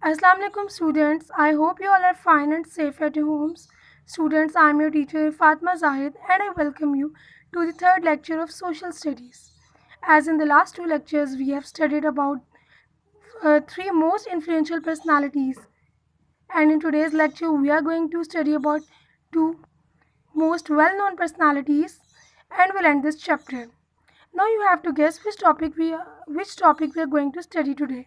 Assalamu alaikum students. I hope you all are fine and safe at your homes. Students, I am your teacher Fatma Zahid and I welcome you to the third lecture of Social Studies. As in the last two lectures, we have studied about three most influential personalities, and in today's lecture, we are going to study about two most well-known personalities and will end this chapter. Now you have to guess which topic we are going to study today.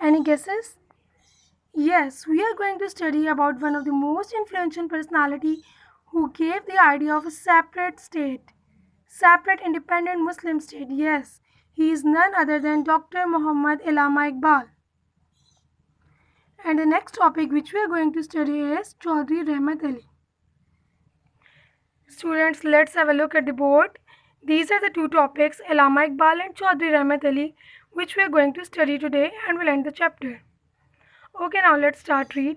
Any guesses? Yes, we are going to study about one of the most influential personality who gave the idea of a separate state, separate independent Muslim state. Yes, he is none other than Dr. Muhammad Allama Iqbal. And the next topic which we are going to study is Chaudhry Rahmat Ali. Students, let's have a look at the board. These are the two topics, Allama Iqbal and Chaudhry Rahmat Ali, which we are going to study today and will end the chapter. Okay, now let's start read.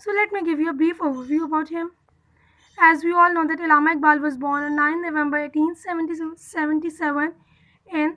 So let me give you a brief overview about him. As we all know that Allama Iqbal was born on 9 November 1877 in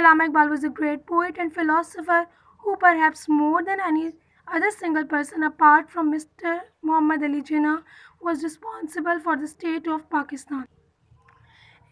Allama Iqbal was a great poet and philosopher who perhaps more than any other single person apart from Mr. Muhammad Ali Jinnah was responsible for the state of Pakistan.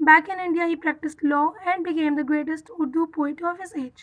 Back in India, he practiced law and became the greatest Urdu poet of his age.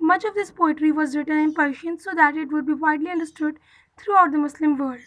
Much of this poetry was written in Persian so that it would be widely understood throughout the Muslim world.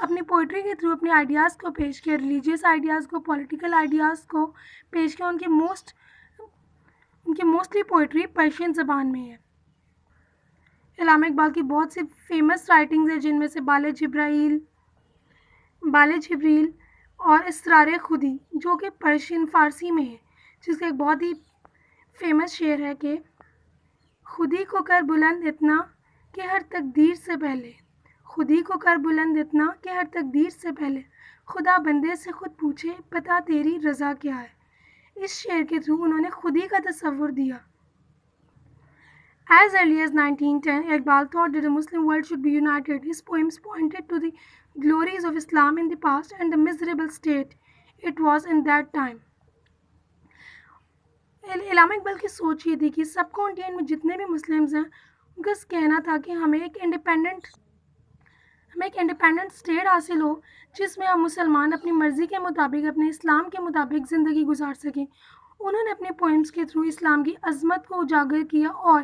اپنی poetry کے through اپنے ideas کو پیش کیا، religious ideas کو، political ideas کو پیش کیا. ان کی موسٹلی پوئٹری پرشین زبان میں ہے. علامہ اقبال کی بہت سی فیمس رائٹنگز ہیں جن میں سے بال جبریل اور اسرار خودی جو کہ پرشین فارسی میں ہے، جس کا ایک بہت ہی فیمس شعر ہے کہ خودی کو کر بلند اتنا کہ ہر تقدیر سے پہلے، خودی کو کر بلند اتنا کہ ہر تقدیر سے پہلے خدا بندے سے خود پوچھے بتا تیری رضا کیا ہے. اس شعر کے تھرو انہوں نے خودی کا تصور دیا. As early as 1910, Iqbal thought that the Muslim world should be united. His poems pointed to the glories of Islam in the past and the miserable state it was in that time. علامہ اقبال کی سوچ یہ تھی کہ سب continent میں جتنے بھی Muslims ہیں ان کا کہنا تھا کہ ہمیں ایک انڈیپینڈنٹ اسٹیٹ حاصل ہو جس میں ہم مسلمان اپنی مرضی کے مطابق اپنے اسلام کے مطابق زندگی گزار سکیں. انہوں نے اپنے پوئمز کے تھرو اسلام کی عظمت کو اجاگر کیا اور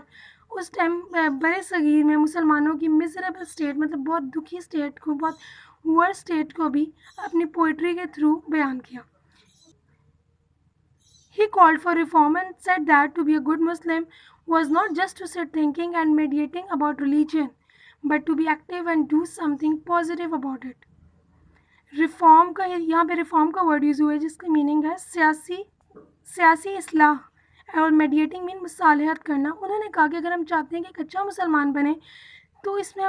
اس ٹائم برے صغیر میں مسلمانوں کی میزریبل اسٹیٹ مطلب بہت دکھی اسٹیٹ کو، بہت ورس اسٹیٹ کو بھی اپنی پوئٹری کے تھرو بیان کیا. He called for reform and said that to be a good Muslim was not just to sit thinking and meditating about religion, but to be active and do something positive about it. Reform کا یہاں پہ reform کا word use ہوا ہے جس کا meaning ہے سیاسی اصلاح اور میڈیٹنگ مین مصالحت کرنا. انہوں نے کہا کہ اگر ہم چاہتے ہیں کہ ایک اچھا مسلمان بنے تو اس کے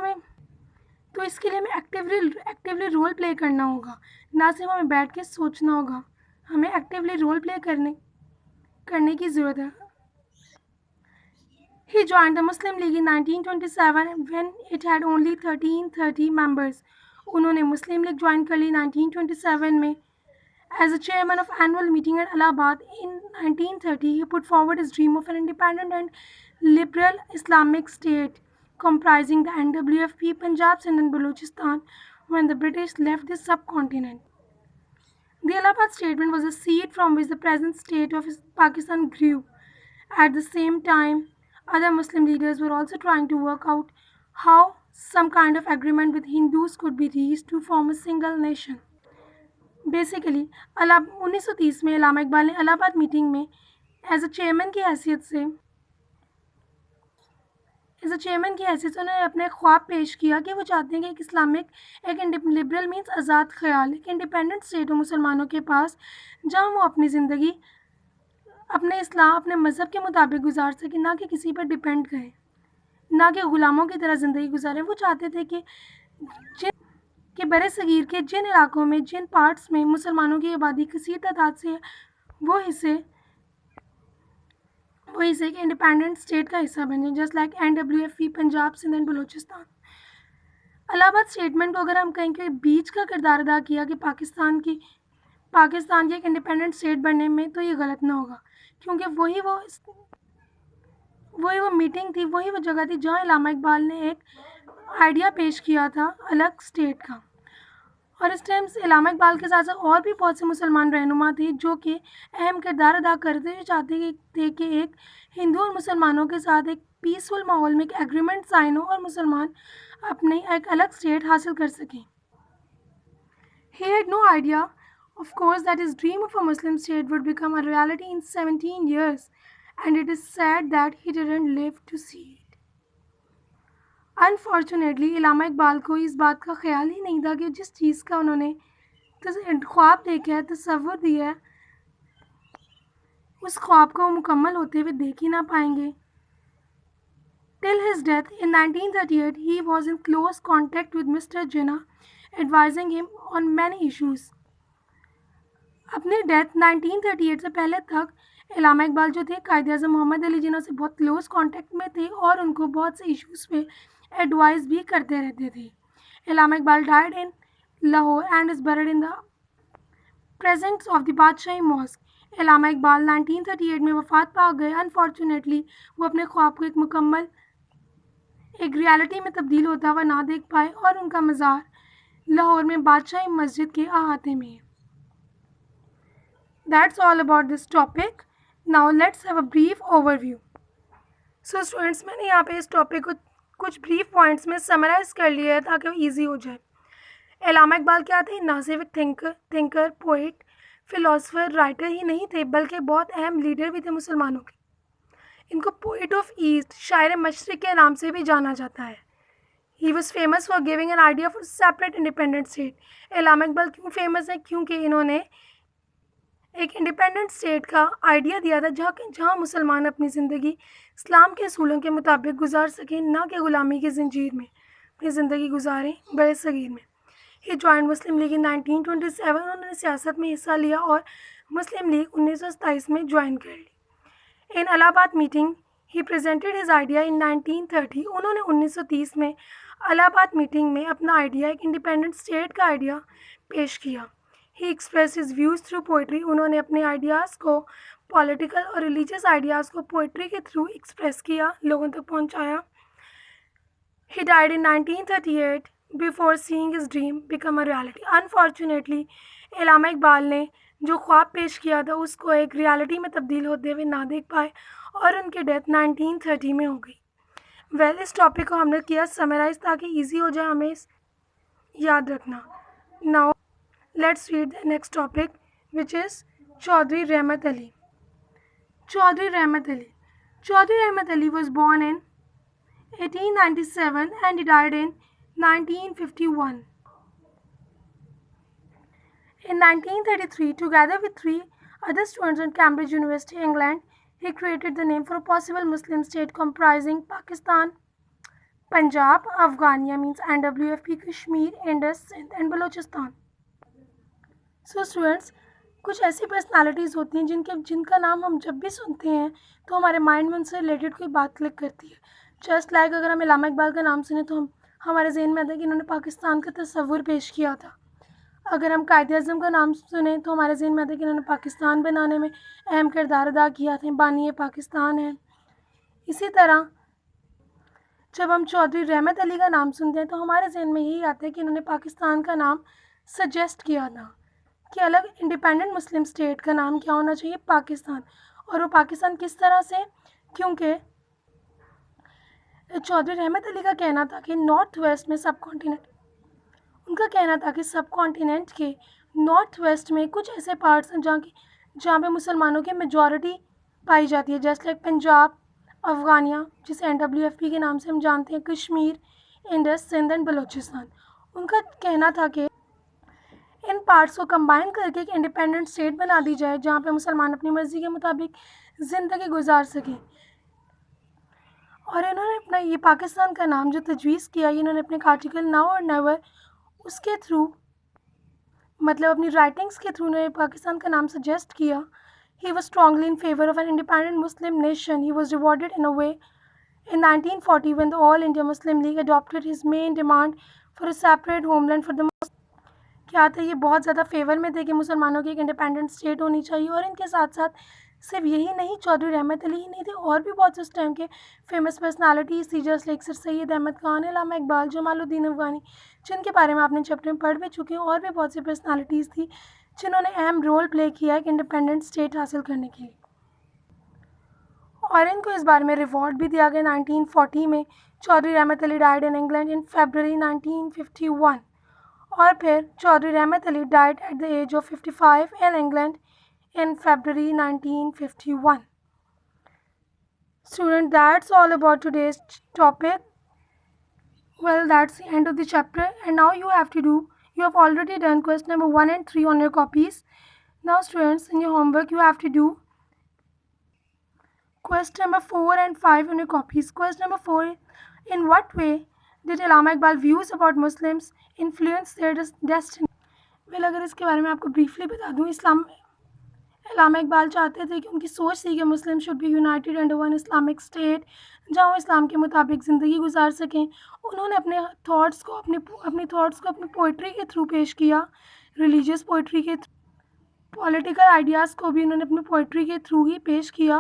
لیے ہمیں ایکٹیولی رول پلے کرنا ہوگا، نہ صرف ہمیں بیٹھ کے سوچنا ہوگا، ہمیں ایکٹیولی رول پلے کرنے کی ضرورت ہے. He joined the Muslim League in 1927 when it had only 1330 members. انہوں نے مسلم لیگ جوائن کر لی 1927 میں. As a chairman of annual meeting at Allahabad in 1930, he put forward his dream of an independent and liberal Islamic state comprising the NWFP, Punjab, Sindh and Balochistan when the British left the subcontinent. The Allahabad statement was a seed from which the present state of Pakistan grew. At the same time, other Muslim leaders were also trying to work out how some kind of agreement with Hindus could be reached to form a single nation. Basically 1930 میں علامہ اقبال نے الہ آباد meeting میں as a chairman کی حیثیت سے انہوں نے اپنے خواب پیش کیا کہ وہ چاہتے ہیں کہ ایک اسلامک لبرل مینس آزاد خیال، ایک انڈیپینڈنٹ اسٹیٹ ہو مسلمانوں کے پاس جہاں وہ اپنی زندگی اپنے مذہب کے مطابق گزار سکیں، نہ کہ کسی پر ڈپینڈ کریں، نہ کہ غلاموں کی طرح زندگی گزاریں. وہ چاہتے تھے کہ برے صغیر کے جن علاقوں میں جن پارٹس میں مسلمانوں کی آبادی کثیر تعداد سے وہ حصے ایک انڈیپینڈنٹ اسٹیٹ کا حصہ بن جائیں، just like NWFP Punjab Sindh and Balochistan. الہ آباد اسٹیٹمنٹ کو اگر ہم کہیں کہ بیچ کا کردار ادا کیا کہ پاکستان کی ایک انڈیپینڈنٹ اسٹیٹ بننے میں، تو یہ غلط نہ ہوگا، کیونکہ وہی وہ میٹنگ تھی، وہی وہ جگہ تھی جہاں علامہ اقبال نے ایک آئیڈیا پیش کیا تھا الگ اسٹیٹ کا. اور اس ٹائم سے علامہ اقبال کے ساتھ ساتھ اور بھی بہت سے مسلمان رہنما تھے جو کہ اہم کردار ادا کرتے ہوئے چاہتے تھے کہ ایک ہندو اور مسلمانوں کے ساتھ ایک پیسفل ماحول میں ایک ایگریمنٹ سائن ہو اور مسلمان اپنی ایک الگ اسٹیٹ حاصل کر سکیں. He had no idea, of course, that his dream of a Muslim state would become a reality in 17 years, and it is sad that he didn't live to see it. Unfortunately علامہ اقبال کو اس بات کا خیال ہی نہیں تھا کہ جس چیز کا انہوں نے خواب دیکھا ہے، تصور دیا ہے، اس خواب کو مکمل ہوتے ہوئے دیکھ ہی نہ پائیں گے. Till his death in 1938, he was in close contact with Mr. Jinnah, advising him on many issues. اپنی ڈیتھ 1938 سے پہلے تک علامہ اقبال جو تھے قائد اعظم محمد علی جناح سے بہت کلوز کانٹیکٹ میں تھے اور ان کو بہت سے ایشوز پہ ایڈوائز بھی کرتے رہتے تھے. علامہ Iqbal died in Lahore and is bread in the presents of the بادشاہی ماسک. علامہ اقبال 1938 میں وفات پا گئے. انفارچونیٹلی وہ اپنے خواب کو ایک ریالٹی میں تبدیل ہوتا ہوا نہ دیکھ پائے اور ان کا مزار لاہور میں بادشاہی مسجد کے احاطے میں ہے. That's all about this topic. Now let's have a brief overview. So students, میں نے یہاں پہ اس ٹاپک کو کچھ بریف پوائنٹس میں سمرائز کر لیا ہے تاکہ وہ ایزی ہو جائے. علامہ اقبال کیا تھے؟ نہ صرف تھنکر، پوئٹ، فلاسفر، رائٹر ہی نہیں تھے بلکہ بہت اہم لیڈر بھی تھے مسلمانوں کے. ان کو پوئٹ آف ایسٹ، شاعر مشرق کے نام سے بھی جانا جاتا ہے. He was famous for giving an idea for separate independent state. علامہ اقبال کیوں فیمس ہے؟ کیونکہ انہوں نے ایک انڈیپینڈنٹ اسٹیٹ کا آئیڈیا دیا تھا جہاں مسلمان اپنی زندگی اسلام کے اصولوں کے مطابق گزار سکیں، نہ کہ غلامی کی زنجیر میں اپنی زندگی گزاریں بر صغیر میں. ہی جوائنڈ مسلم لیگ ان 1927. انہوں نے سیاست میں حصہ لیا اور مسلم لیگ 1927 میں جوائن کر لی. ان الہ آباد میٹنگ ہی پریزنٹڈ ہز آئیڈیا ان 1930. انہوں نے 1930 میں الہ آباد میٹنگ میں اپنا آئیڈیا، ایک انڈیپینڈنٹ اسٹیٹ کا آئیڈیا پیش کیا. He express his views through poetry. انہوں نے اپنے آئیڈیاز کو، پولیٹیکل اور ریلیجیس آئیڈیاز کو پوئٹری کے تھرو ایکسپریس کیا، لوگوں تک پہنچایا. He died in 1938 before seeing his dream become a reality. Unfortunately, علامہ اقبال نے جو خواب پیش کیا تھا اس کو ایک ریالٹی میں تبدیل ہوتے ہوئے نہ دیکھ پائے اور ان کی ڈیتھ 1930 میں ہو گئی. اس ٹاپک کو ہم نے کیا سمرائز تاکہ ایزی ہو جائے ہمیں یاد رکھنا. Now let's read the next topic which is Chaudhry Rahmat Ali. Chaudhry Rahmat Ali. Chaudhry Rahmat Ali was born in 1897 and he died in 1951. In 1933, together with 3 other students at Cambridge University, England, he created the name for a possible Muslim state comprising Pakistan, Punjab, Afghania means NWFP, Kashmir, Indus, Sindh and Balochistan. So students, کچھ ایسی personalities ہوتی ہیں جن کا نام ہم جب بھی سنتے ہیں تو ہمارے مائنڈ میں ان سے ریلیٹڈ کوئی بات کلک کرتی ہے. جسٹ لائک اگر ہم علامہ اقبال کا نام سنیں تو ہمارے ذہن میں آتا ہے کہ انہوں نے پاکستان کا تصور پیش کیا تھا. اگر ہم قائد اعظم کا نام سنیں تو ہمارے ذہن میں آتا ہے کہ انہوں نے پاکستان بنانے میں اہم کردار ادا کیا تھا، بانی پاکستان ہے. اسی طرح جب ہم چودھری رحمت علی کا نام سنتے ہیں تو ہمارے ذہن میں یہی آتا ہے کہ انہوں نے پاکستان کا نام سجیسٹ کیا تھا کہ الگ انڈیپینڈنٹ مسلم اسٹیٹ کا نام کیا ہونا چاہیے؟ پاکستان. اور وہ پاکستان کس طرح سے؟ کیونکہ چودھری رحمت علی کا کہنا تھا کہ نارتھ ویسٹ میں ان کا کہنا تھا کہ سب کانٹیننٹ کے نارتھ ویسٹ میں کچھ ایسے پارٹس ہیں جہاں پہ مسلمانوں کی میجورٹی پائی جاتی ہے، جیسے لائک پنجاب، افغانیہ جسے NWFP کے نام سے ہم جانتے ہیں، کشمیر، انڈس، سندھ اینڈ بلوچستان. ان کا کہنا تھا کہ ان پارٹس کو کمبائن کر کے ایک انڈیپینڈنٹ اسٹیٹ بنا دی جائے جہاں پہ مسلمان اپنی مرضی کے مطابق زندگی گزار سکیں. اور انہوں نے اپنا یہ پاکستان کا نام جو تجویز کیا، یہ انہوں نے اپنے آرٹیکل ناؤ اور نیور اس کے تھرو، مطلب اپنی رائٹنگس کے تھرو انہوں نے پاکستان کا نام سجیسٹ کیا. He was strongly in favour of an independent Muslim nation. He was rewarded in a way in 1940 when the All India Muslim League adopted his main demand for a separate homeland for the Muslims. کیا تھا؟ یہ بہت زیادہ fever میں تھے کہ مسلمانوں کی ایک انڈیپینڈنٹ اسٹیٹ ہونی چاہیے. اور ان کے ساتھ ساتھ صرف یہی نہیں، چودھری رحمت علی ہی نہیں تھے، اور بھی بہت سے اس ٹائم کے فیمس پرسنالٹیز تھی، جیسے لائک سر سید احمد خان، علامہ اقبال، جمال الدین افغانی، جن کے بارے میں آپ نے چیپٹر میں پڑھ بھی چکے ہیں. اور بھی بہت سی پرسنالٹیز تھی جنہوں نے اہم رول پلے کیا ایک انڈیپینڈنٹ اسٹیٹ حاصل کرنے کے لیے. اور ان کو اس بارے میں ریوارڈ بھی دیا گیا 1940 میں. Chaudhry Rahmat Ali died in England in February 1951. اور پھر Chaudhry Rahmat Ali died at the age of 55 in England in February 1951. Student, that's all about today's topic. Well, that's the end of the chapter, and now you have already done question number 1 and 3 on your copies. Now students, in your homework you have to do question number 4 and 5 on your copies. Question number 4, in what way did Allama Iqbal views about Muslims influence their destiny? Well, اگر اس کے بارے میں آپ کو briefly بتا دوں، علامہ اقبال چاہتے تھے کہ ان کی سوچ تھی کہ مسلم should be united under one Islamic state، جہاں وہ اسلام کے مطابق زندگی گزار سکیں. انہوں نے اپنے تھاٹس کو اپنی پوئٹری کے تھرو پیش کیا، ریلیجیس پوئٹری کے تھرو، پولیٹیکل آئیڈیاز کو بھی انہوں نے اپنی پوئٹری کے تھرو ہی پیش کیا.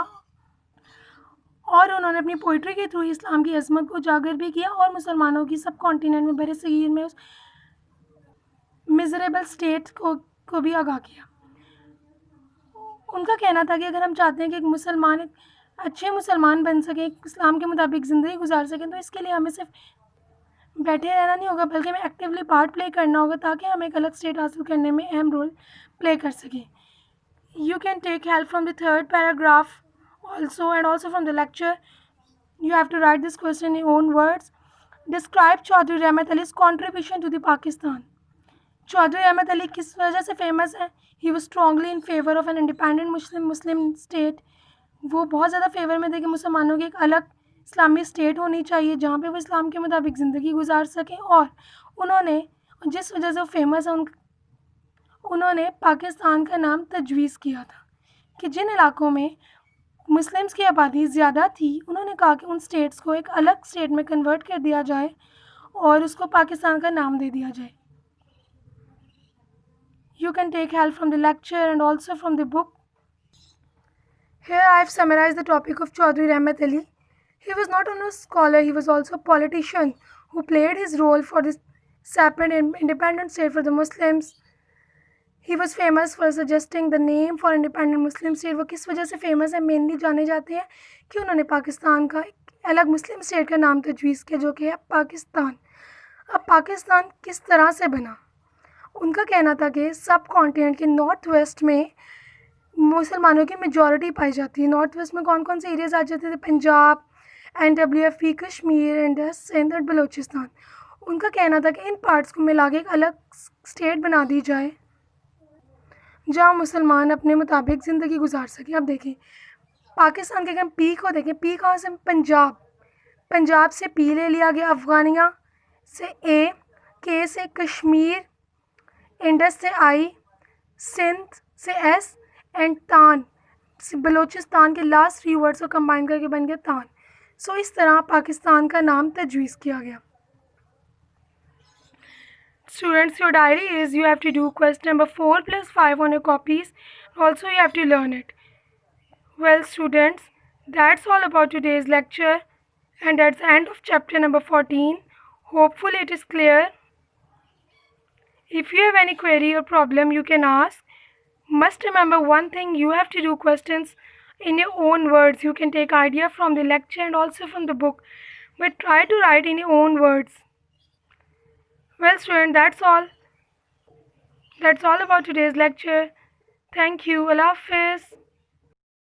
اور انہوں نے اپنی پوئٹری کے تھرو اسلام کی عظمت کو اجاگر بھی کیا اور مسلمانوں کی سب کانٹیننٹ میں بر صغیر میں اس میزریبل اسٹیٹ کو بھی آگاہ کیا. ان کا کہنا تھا کہ اگر ہم چاہتے ہیں کہ ایک اچھے مسلمان بن سکیں، اسلام کے مطابق زندگی گزار سکیں، تو اس کے لیے ہمیں صرف بیٹھے رہنا نہیں ہوگا بلکہ ہمیں ایکٹیولی پارٹ پلے کرنا ہوگا تاکہ ہم ایک الگ اسٹیٹ حاصل کرنے میں اہم رول پلے کر سکیں. You can take help from the third paragraph also, and also from the lecture. You have to write this question in your own words. Describe Chaudhry Rahmat Ali's contribution to the Pakistan. Chaudhry Ahmad علی کس وجہ سے famous ہے؟ He was strongly in favour of an independent Muslim state. وہ بہت زیادہ fever میں تھے کہ مسلمانوں کی ایک الگ اسلامی اسٹیٹ ہونی چاہیے جہاں پہ وہ اسلام کے مطابق زندگی گزار سکیں. اور انہوں نے جس وجہ سے وہ فیمس ہے انہوں نے پاکستان کا نام تجویز کیا تھا کہ جن علاقوں میں مسلمس کی آبادی زیادہ تھی انہوں نے کہا کہ ان اسٹیٹس کو ایک الگ اسٹیٹ میں کنورٹ کر دیا جائے اور اس کو پاکستان کا نام دے دیا جائے. You can take help from the lecture and also from the book. Here I have summarized the topic of Chaudhry Rahmat Ali. He was not only a scholar, he was also a politician who played his role for this separate and independent state for the Muslims. He was famous for suggesting the name for independent Muslim state. وہ کس وجہ سے famous ہے؟ Mainly جانے جاتے ہیں کہ انہوں نے پاکستان کا ایک الگ مسلم اسٹیٹ کا نام تجویز کیا جو کہ ہے پاکستان. اب پاکستان کس طرح سے بنا؟ ان کا کہنا تھا کہ سب کانٹیننٹ کے نارتھ ویسٹ میں مسلمانوں کی میجورٹی پائی جاتی ہے. نارتھ ویسٹ میں کون کون سے ایریاز آ جاتے تھے؟ پنجاب، NWFP، کشمیر، انڈس، سندھ اور بلوچستان. ان کا کہنا تھا کہ ان پارٹس کو ملا کے ایک الگ اسٹیٹ بنا دی جائے جہاں مسلمان اپنے مطابق زندگی گزار سکیں. اب دیکھیں پاکستان کے اگر پی کو دیکھیں، پی کہاں سے؟ پنجاب سے پی لے لیا گیا، افغانیہ سے اے، کے سے کشمیر، انڈس سے آئی، سندھ سے ایس، اینڈ تان بلوچستان کے لاسٹ 3 ورڈس کو کمبائن کر کے بن گیا تان. سو اس طرح پاکستان کا نام تجویز کیا گیا. Students, your diary is you have to do question number 4 plus 5 on your copies. Also, you have to learn it. Well, students, that's all about today's lecture, and that's the end of chapter number 14. Hopefully, it is clear. If you have any query or problem, you can ask. Must remember one thing, you have to do questions in your own words. You can take idea from the lecture and also from the book, but try to write in your own words. Well, student, that's all. That's all about today's lecture. Thank you. Allah Hafiz.